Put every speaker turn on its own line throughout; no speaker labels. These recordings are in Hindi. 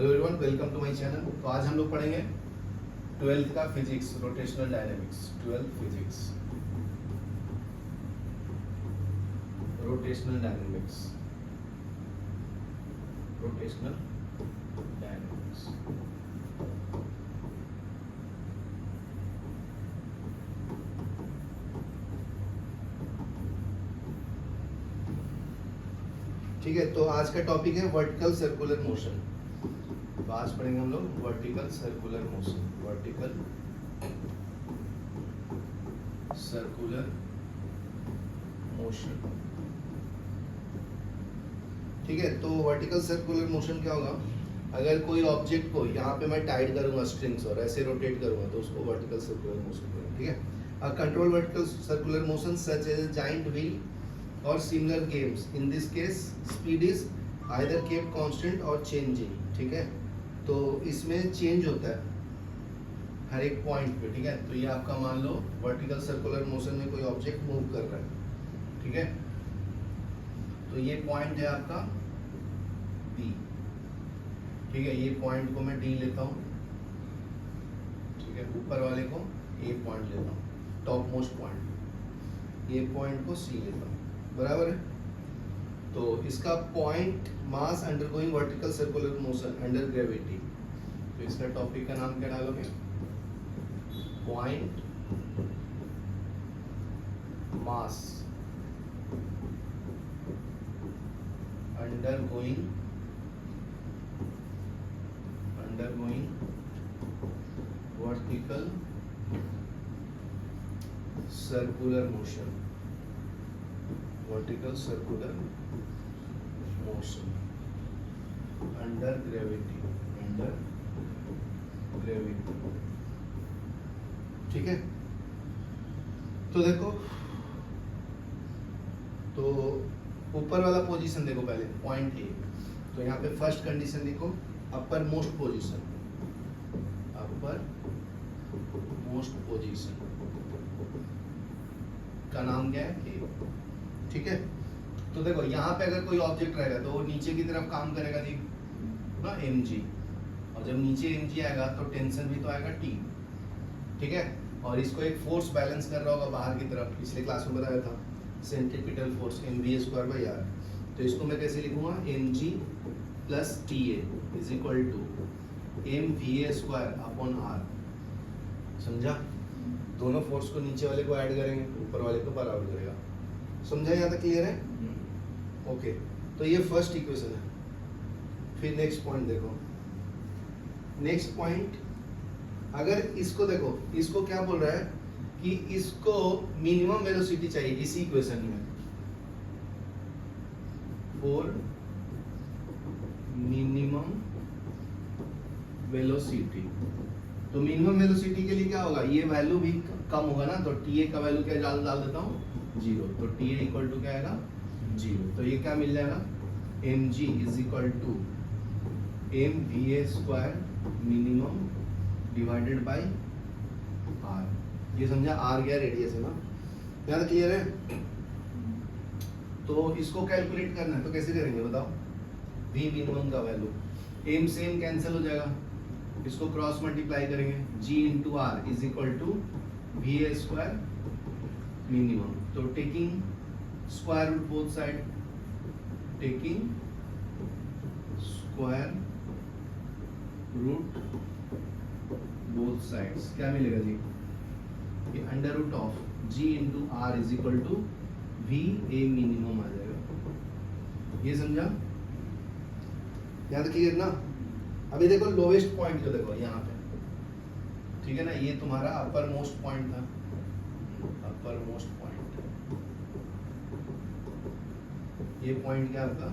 Hello everyone, welcome to my channel. तो आज हम लोग पढ़ेंगे 12th का physics, rotational dynamics. 12th physics, rotational dynamics, rotational dynamics. ठीक है, तो आज का टॉपिक है वर्टिकल सर्कुलर मोशन। तो आज पढ़ेंगे हम लोग vertical circular motion, vertical circular motion. ठीक है, तो वर्टिकल सर्कुलर मोशन क्या होगा? अगर कोई ऑब्जेक्ट को यहाँ पे मैं टाइट करूंगा स्ट्रिंग्स और ऐसे रोटेट करूंगा तो उसको वर्टिकल सर्कुलर मोशन करेंगे। ठीक है, control vertical circular motion such as giant wheel or similar games. In this case speed is either kept constant or changing. ठीक है, तो इसमें चेंज होता है हर एक पॉइंट पे। ठीक है, तो ये आपका मान लो वर्टिकल सर्कुलर मोशन में कोई ऑब्जेक्ट मूव कर रहा है। ठीक है, तो ये पॉइंट है आपका B। ठीक है, ये पॉइंट को मैं D लेता हूँ। ठीक है, ऊपर वाले को A पॉइंट लेता हूँ, टॉप मोस्ट पॉइंट। ये पॉइंट को C लेता हूँ, बराबर है। तो इसका point mass undergoing vertical circular motion under gravity. तो इसका टॉपिक का नाम क्या डालोगे? Point mass undergoing vertical circular motion, vertical circular motion under gravity, under gravity. ठीक है, तो देखो, तो ऊपर वाला पोजीशन देखो पहले, पॉइंट ए। तो यहाँ पे फर्स्ट कंडीशन देखो, upper most position, upper most position का नाम क्या है? ए। ठीक है, तो देखो यहाँ पे अगर कोई ऑब्जेक्ट रहेगा तो वो नीचे की तरफ काम करेगा जी ना, mg। और जब नीचे mg आएगा तो टेंशन भी तो आएगा T। ठीक है, और इसको एक फोर्स बैलेंस कर रहा होगा बाहर की तरफ। पिछले क्लास में बताया था, सेंट्रीपिटल फोर्स mv²/r। तो इसको मैं कैसे लिखूंगा? mg plus TA is equal to mva²/r। समझा? दोनों फोर्स को नीचे वाले को ऐड करेंगे, ऊपर वाले को बराबर करेगा। समझा? यहाँ तक क्लियर है? ओके, तो ये फर्स्ट इक्वेशन है। फिर नेक्स्ट पॉइंट देखो, नेक्स्ट पॉइंट अगर इसको देखो, इसको क्या बोल रहा है कि इसको मिनिमम वेलोसिटी चाहिए इसी इक्वेशन में, फॉर मिनिमम वेलोसिटी। तो मिनिमम वेलोसिटी के लिए क्या होगा? ये वैल्यू भी कम होगा ना, तो TA का वैल्यू क्या डाल देता हूँ? 0। तो TA इक्वल टू क्या आएगा? 0। तो ये क्या मिल जाएगा? mg is equal to mva² minimum divided by r। ये समझा? r गया रेडियस है ना, यहाँ तक क्लियर है? तो इसको कैलकुलेट करना है तो कैसे करेंगे बताओ? v मिनिमम का वैल्यू, m से m कैंसिल हो जाएगा, इसको क्रॉस मल्टीप्लाई करेंगे, g into R is equal to va² minimum. तो taking square root both side, taking square root both sides, क्या मिलेगा जी? ये under root of g into R is equal to V A minimum आ जाएगा। ये समझा? यहाँ तक क्लियर ना? अभी देखो लोवेस्ट पॉइंट जो देखो यहाँ पे, ठीक है ना, ये तुम्हारा अपर मोस्ट पॉइंट था, अपर मोस्ट पॉइंट। ये पॉइंट क्या आपका?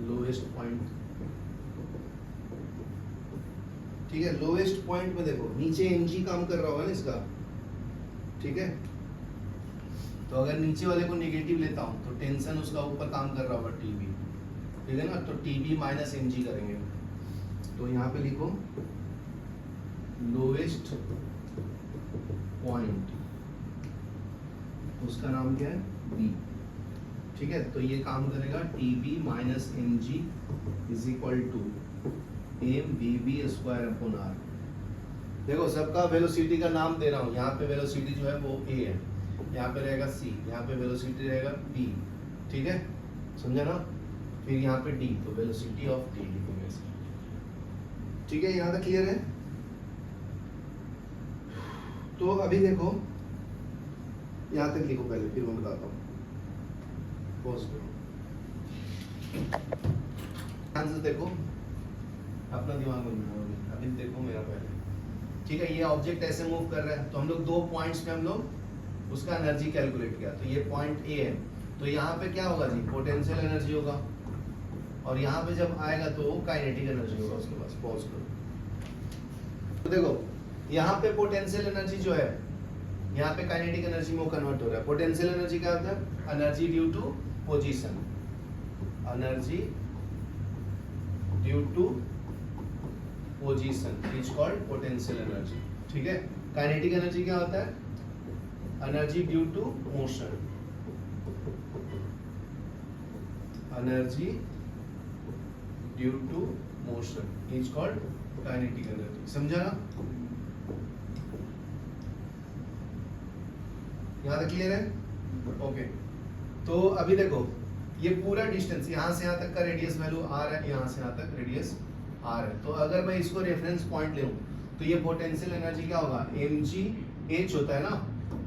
Lowest point. ठीक है, लोवेस्ट पॉइंट में देखो नीचे mg काम कर रहा होगा ना इसका। ठीक है, तो अगर नीचे वाले को नेगेटिव लेता हूं तो टेंशन उसका ऊपर काम कर रहा होगा TB। ठीक है ना, तो TB माइनस mg करेंगे। तो यहाँ पे लिखो लोवेस्ट पॉइंट, उसका नाम क्या है? B। ठीक है, तो ये काम करेगा T B minus M G is equal to M V B square upon R. देखो सबका वेलोसिटी का नाम दे रहा हूँ, यहाँ पे वेलोसिटी जो है वो ए है, यहाँ पे रहेगा सी, यहाँ पे वेलोसिटी रहेगा बी, ठीक है, समझा ना। फिर यहाँ पे डी, तो वेलोसिटी ऑफ डी लिखेंगे इसका, ठीक है, यहाँ तक क्लियर है। तो अभी देखो यहाँ तक लिखो पहले, फिर मैं बताता हूँ। पॉज करो, ध्यान से देखो, अपना दिमाग में बनाओ। अभी देखो मेरा पहले, ठीक है। ये ऑब्जेक्ट ऐसे मूव कर रहा है, तो हम लोग 2 पॉइंट्स पे हम लोग उसका एनर्जी कैलकुलेट किया। तो ये पॉइंट ए है, तो यहाँ पे क्या होगा जी, पोटेंशियल एनर्जी होगा, और यहाँ पे जब आएगा तो वो काइनेटिक एनर्जी होगा उसके पास। पॉज करो, तो देखो यहाँ पे पोटेंशियल एनर्जी जो है, यहाँ पे काइनेटिक एनर्जी में कन्वर्ट हो रहा है। पोटेंशियल एनर्जी क्या होता है, energy due to position, energy due to position is called potential energy, ठीक है। काइनेटिक एनर्जी क्या होता है, energy due to motion, energy due to motion is called kinetic energy, समझा ना। यहाँ तक क्लियर है, ओके। तो अभी देखो ये पूरा डिस्टेंस यहाँ से यहाँ तक का रेडियस वैल्यू आर है, यहाँ से यहाँ तक रेडियस आर है। तो अगर मैं इसको रेफरेंस पॉइंट लूं तो ये पोटेंशियल एनर्जी क्या होगा, mg h होता है ना,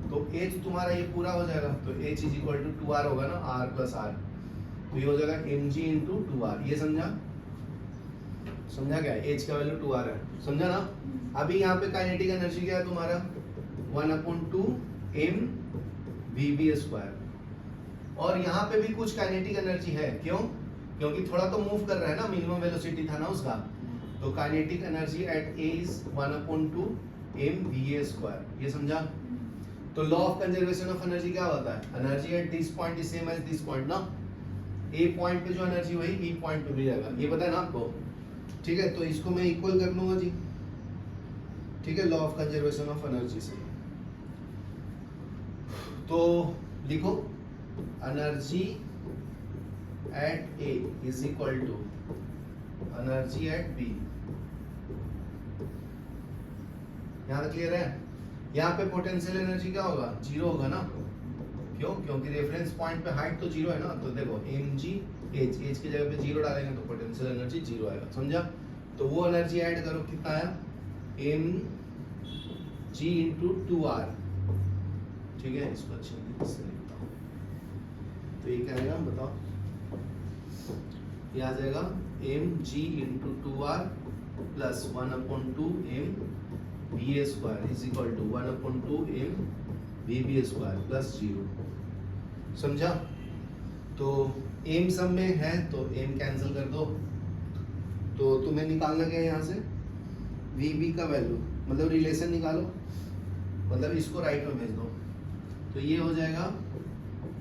तो h तुम्हारा ये पूरा हो जाएगा, तो h is equal to 2r होगा ना, r प्लस r, तो ये हो जाएगा mg इंटू 2r। ये समझा, समझा क्या, h का वैल्यू 2r है, समझा ना। अभी यहाँ पे काइनेटिक एनर्जी क्या है तुम्हारा, 1/2 m vb स्क्वायर, और यहाँ पे भी कुछ काइनेटिक एनर्जी है, क्यों, क्योंकि थोड़ा तो मूव कर रहा है ना, मिनिमम वेलोसिटी था ना उसका, तो kinetic energy at A is 1/2 m va square, ये समझा। तो law of conservation of energy क्या होता है, energy at this point is same as this point ना, ए पॉइंट पे जो एनर्जी वही बी पॉइंट पे भी रहेगा, ये पता है ना आपको, ठीक है। तो इसको मैं इक्वल कर लूंगा जी, ठीक है, law of conservation of energy से। तो लिखो energy at A is equal to energy at B. यहां तक क्लियर है। यहाँ पे पोटेंशियल एनर्जी क्या होगा, 0 होगा ना, क्यों, क्योंकि रेफरेंस पॉइंट पे हाइट तो 0 है ना। तो देखो mg h, h की जगह पे 0 डालेंगे तो पोटेंशियल एनर्जी 0 आएगा, समझा। तो वो एनर्जी ऐड करो, कितना आया, mg इंटू 2r, ठीक है। इसको अच्छे से लिखता हूँ, तो ये क्या आएगा बताओ, ये आ जाएगा mg into 2r plus 1/2 m va square is equal to 1/2 m vb square plus 0, समझा। तो m सब में है तो m कैंसिल कर दो, तो तुम्हें निकालना क्या है यहाँ से, vb का वैल्यू, मतलब रिलेशन निकालो, मतलब इसको राइट में भेज दो, तो ये हो जाएगा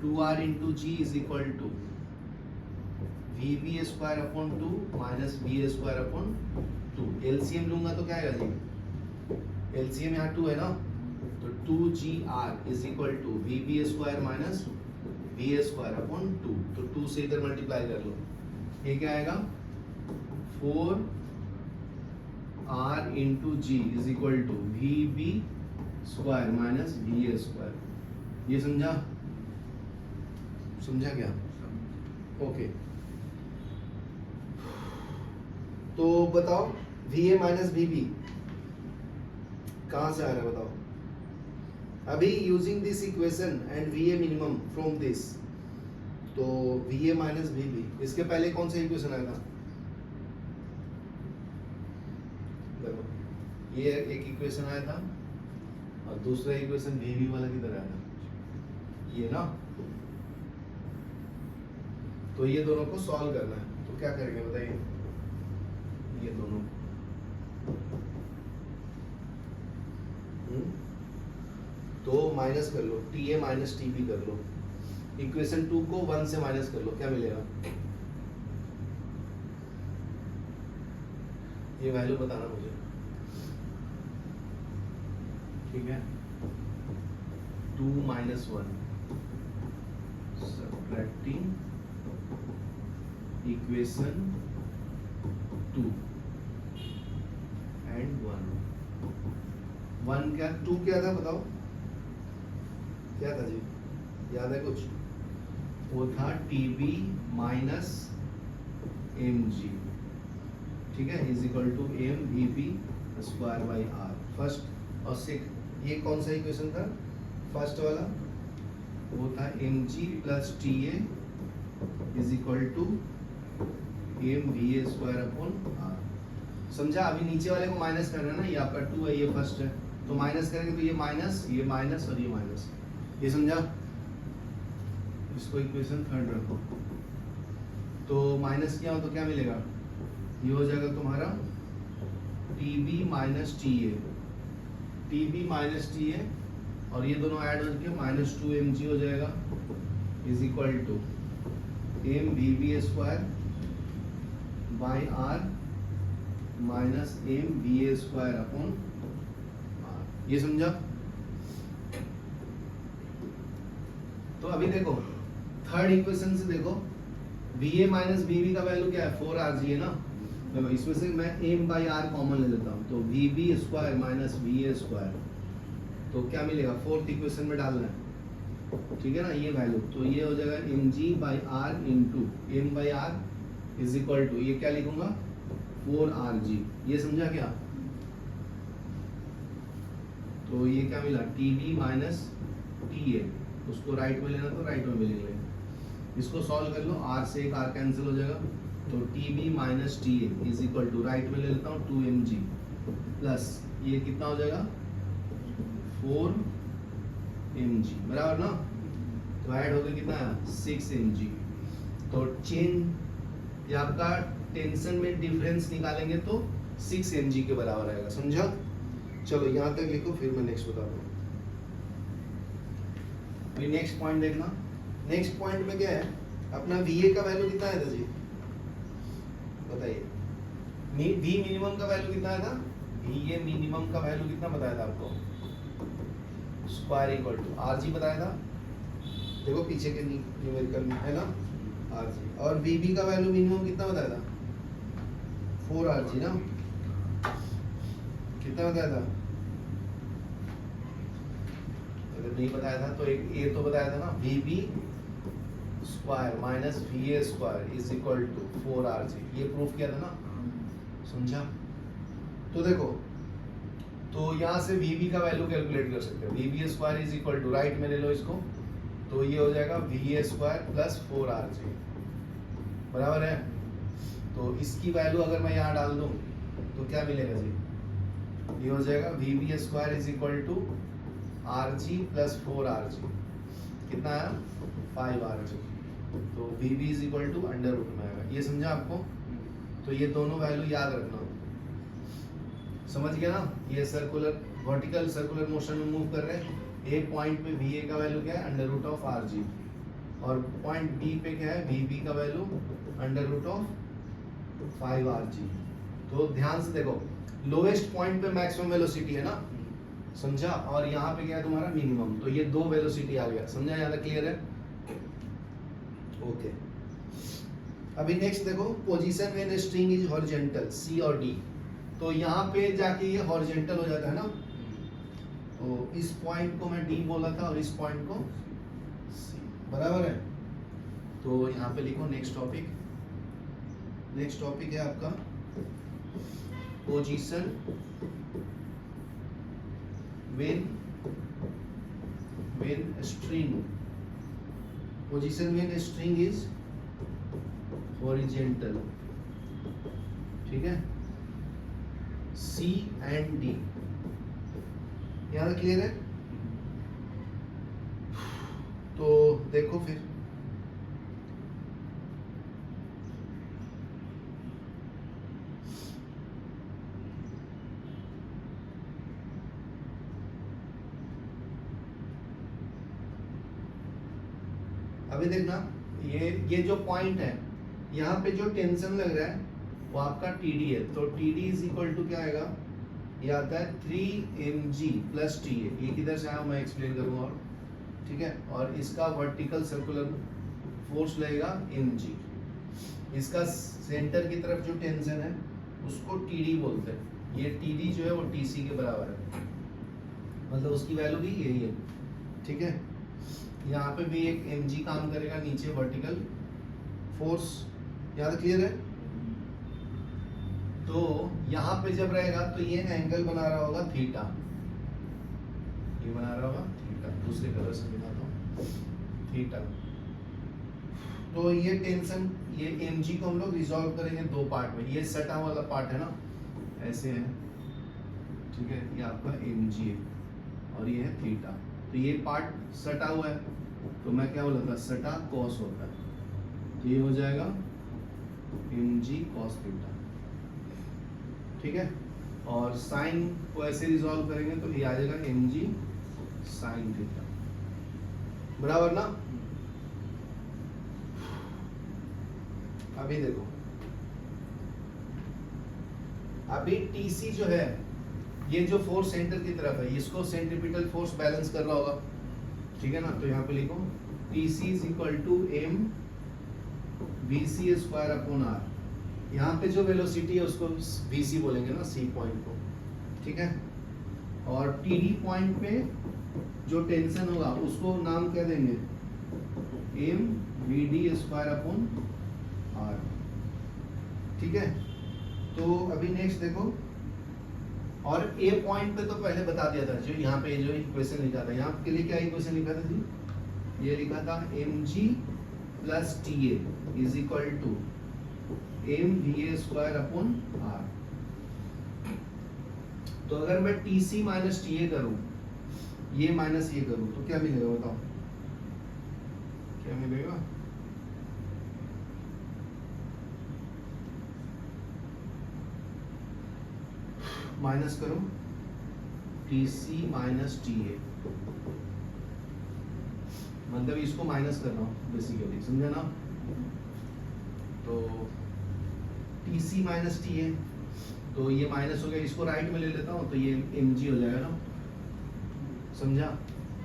2r into G is equal to vb square upon 2 minus va square upon 2। LCM लूंगा तो क्या आएगा जी, एलसीएम यहाँ 2 है ना, तो 2gr is equal to vb square minus va square upon 2, तो 2 से इधर मल्टीप्लाई कर लो, ये क्या आएगा 4r into G is equal to vb square minus va square, ये समझा, समझा क्या, ओके। तो बताओ va माइनस vb कहाँ से आ रहा है बताओ। अभी using this equation and va minimum from this, तो va माइनस vb, इसके पहले कौन सा इक्वेशन आया था, देखो ये एक इक्वेशन आया था, और दूसरा इक्वेशन vb वाला किधर आया था, ये ना। तो ये दोनों को सॉल्व करना है, तो क्या करेंगे बताइए, ये दोनों तो माइनस कर लो, TA माइनस TB कर लो, इक्वेशन 2 को 1 से माइनस कर लो, क्या मिलेगा, ये वैल्यू बताना मुझे, ठीक है। 2 माइनस 1 सब्ट्रैक्टिंग, 2 इक्वेशन 2 2 क्या 2 क्या था बताओ, क्या था जी, याद है कुछ? वो था टीबी माइनस एम जी, ठीक है, is equal to M V B square by R first. और ये कौन सा इक्वेशन था फर्स्ट वाला? वो था M G plus T A is equal to M V A square upon R. समझा? अभी नीचे वाले को माइनस करना है ना, ये आपका 2 है, ये फर्स्ट है, तो माइनस करेंगे तो ये माइनस और ये माइनस, ये समझा? इसको इक्वेशन थर्ड रखो, तो माइनस किया हो तो क्या मिलेगा? ये हो जाएगा तुम्हारा टीबी माइनस टी ए, और ये दोनों ऐड करके -2mg हो जाएगा is equal to M V B square by R minus M V A square upon R. ये समझा? तो अभी देखो थर्ड इक्वेशन से देखो, V A minus V B का वैल्यू क्या है? 4rg है ना। देखो इसमें से मैं m बाई आर कॉमन ले लेता हूँ, तो V B square minus V A square, तो क्या मिलेगा? फोर्थ इक्वेशन में डालना है, ठीक है ना, ये वैल्यू, तो ये हो जाएगा M G by R into M by R is equal to, ये क्या लिखूंगा? 4rg। ये समझा क्या? तो ये क्या मिला? T B minus T A, उसको राइट में लेना तो राइट में भी ले लेंगे, इसको सॉल्व कर लो, r से एक r कैंसिल हो जाएगा, तो T B minus T A is equal to, right में ले लेता हूँ 2mg प्लस ये कितना हो जाएगा? 4mg, बराबर ना, तो ऐड हो गया कितना है? 6mg। तो चेंज, ये आपका टेंशन में डिफरेंस निकालेंगे तो 6mg के बराबर आएगा, समझा? चलो यहाँ तक लिखो, फिर मैं नेक्स्ट बता दूँ। अभी नेक्स्ट पॉइंट देखना, नेक्स्ट पॉइंट में क्या है अपना VA का वैल्यू कितना है था जी, बताइए? वी मिनिमम का वैल्यू कितना है था? VA मिनिमम का वैल्यू कितना बताया था आपको? स्क्वायर इक्वल टू RG बताया था, देखो पीछे के न्यूमेरिकल में है ना RG, और VB का वैल्यू मिनिमम कितना बताया था? 4RG ना, कितना बताया था? अगर नहीं बताया था तो एक ये तो बताया था ना, VB square minus VA square is equal to 4RG, ये प्रूफ किया था ना, समझा? तो देखो, तो यहाँ से VB का वैल्यू कैलकुलेट कर सकते हो, VB square is equal to, right में ले लो इसको, तो ये हो जाएगा VA स्क्वायर प्लस 4RG, बराबर है? तो इसकी वैल्यू अगर मैं यहाँ डाल दूँ तो क्या मिलेगा जी? ये हो जाएगा VB square is equal to RG plus 4RG, कितना है? 5RG, तो VB is equal to under root में आएगा, ये समझा आपको? तो ये दोनों वैल्यू याद रखना, समझ गया ना? ये सर्कुलर, वर्टिकल सर्कुलर मोशन में मूव कर रहे हैं, एक पॉइंट पे VA का वैल्यू क्या है? अंडर रूट ऑफ RG, और पॉइंट B पे क्या है? VB का value under root of 5RG। तो ध्यान से देखो, लोएस्ट पॉइंट पे मैक्सिमम वेलोसिटी है ना, समझा? और यहाँ पे क्या है तुम्हारा? मिनिमम, तो ये दो वेलोसिटी आ गया, समझा? यहाँ तक क्लियर है? ओके। अभी नेक्स्ट देखो, position when string is horizontal C और D, तो यहाँ पे जाके ये हॉरिजॉन्टल हो जाता है ना, तो इस पॉइंट को मैं D बोला था और इस पॉइंट को C, बराबर है? तो यहाँ पे लिखो नेक्स्ट टॉपिक, नेक्स्ट टॉपिक है आपका position when string, position when string is horizontal, ठीक है? C and D, यहाँ तक क्लियर है? तो देखो फिर अभी देखना, ये जो पॉइंट है, यहाँ पे जो टेंशन लग रहा है वो आपका TD है, तो TD इज इक्वल टू क्या आएगा? ये आता है 3mg प्लस TA, ये किधर से आया मैं एक्सप्लेन करूँगा, और ठीक है? और इसका वर्टिकल सर्कुलर फोर्स लगेगा mg, इसका सेंटर की तरफ जो टेंशन है उसको TD बोलते हैं, ये TD जो है वो TC के बराबर है, मतलब उसकी वैल्यू भी यही है, ठीक है। यहाँ पे भी एक mg काम करेगा नीचे वर्टिकल फोर्स, यहाँ तक क्लियर है। तो यहाँ पे जब रहेगा तो ये एंगल बना रहा होगा थीटा, ये बना रहा होगा थीटा, दूसरे कलर से दिखाता हूँ, थीटा। तो ये टेंशन, ये mg को हम लोग रिजॉल्व करेंगे दो पार्ट में। ये सटा वाला पार्ट है ना, ऐसे है, ठीक है, ये आपका mg है और ये है थीटा। तो ये पार्ट सटा हुआ है, तो मैं क्या बोला था, सटा कॉस होता है, तो ये हो जाएगा mg cos थीटा, ठीक है। और साइन को ऐसे रिजॉल्व करेंगे तो ये आ जाएगा mg sin थीटा, बराबर ना। अभी देखो, अभी TC जो है, ये जो फोर्स सेंटर की तरफ है, इसको सेंट्रीपिटल फोर्स बैलेंस कर रहा होगा, ठीक है ना। तो यहाँ पे लिखो TC is equal to m VC square upon r। यहाँ पे जो वेलोसिटी है उसको VC बोलेंगे ना, C पॉइंट को, ठीक है। और TD पॉइंट पे जो टेंशन होगा उसको नाम क्या देंगे, m VD square upon r, ठीक है। तो अभी नेक्स्ट देखो, और A पॉइंट पे तो पहले बता दिया था, जो यहाँ पे जो इक्वेशन लिखा था, यहाँ के लिए क्या इक्वेशन लिखा था जी, ये लिखा था mg plus TA is equal to mVA square upon r। तो अगर मैं TC माइनस TA करूं, ये माइनस ये करूं, तो क्या मिलेगा बताओ, क्या मिलेगा, माइनस करो TC माइनस TA, मतलब इसको माइनस कर रहा हूँ बेसिकली, समझा ना। तो TC माइनस TA, तो ये माइनस हो गया, इसको राइट में ले लेता हूँ तो ये mg हो जाएगा ना, समझा।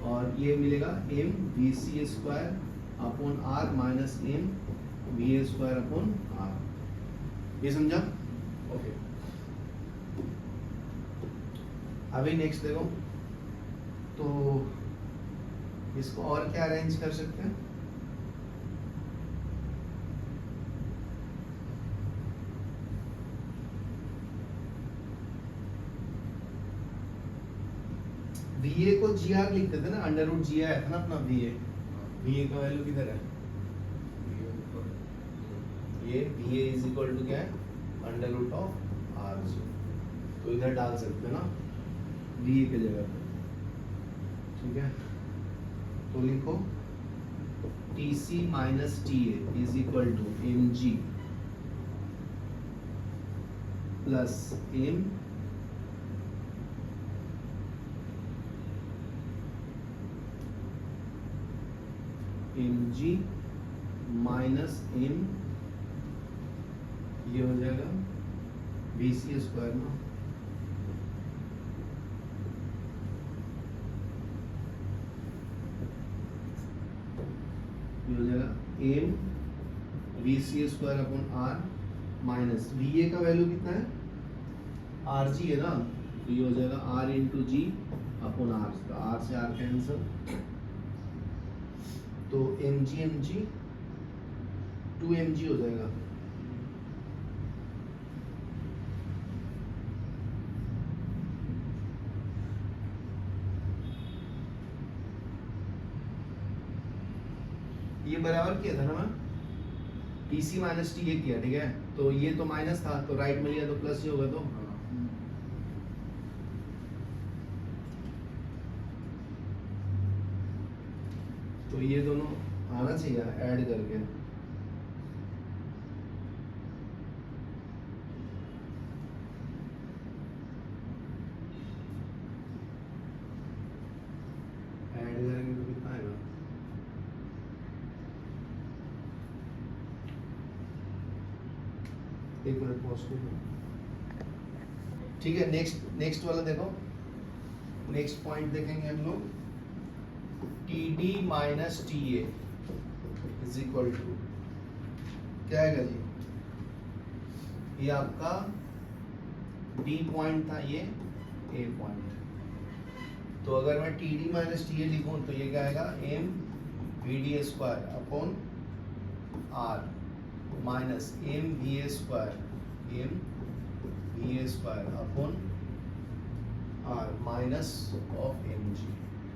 और ये मिलेगा m VC square upon r minus m VA square upon r, ये समझा, ओके। अभी नेक्स्ट देखो, तो इसको और क्या अरेंज कर सकते हैं, VA को GR लिखते थे ना, अंडर रूट GR आया था ना अपना VA का वैल्यू किधर है, ये VA इज इक्वल टू क्या है, अंडर रूट ऑफ RG, तो इधर डाल सकते हैं ना VA के जगह पे, ठीक है। तो लिखो TC minus TA is equal to mg plus m mg minus m, ये हो जाएगा VC स्क्वायर ना, ये हो जाएगा m VC square upon r minus VA का वैल्यू कितना है, RG है ना, तो ये हो जाएगा r इंटू जी अपॉन r, तो r से r कैंसिल, तो mg 2mg हो जाएगा, ये बराबर किया था ना मैं, TC माइनस TA किया, ठीक है। तो ये तो माइनस था, तो राइट में लिया तो प्लस ही होगा, तो ये दोनों आना चाहिए ऐड करके, ऐड करेंगे तो कितना आएगा, एक मिनट पॉज करो, ठीक है। नेक्स्ट वाला देखो, नेक्स्ट पॉइंट देखेंगे हम लोग, TD minus TA is equal to क्या आएगा जी, ये आपका D पॉइंट था, ये A पॉइंट, तो अगर मैं T D minus T A लिखूँ तो ये क्या आएगा, M V D square upon R minus M V A square upon R minus of M ji.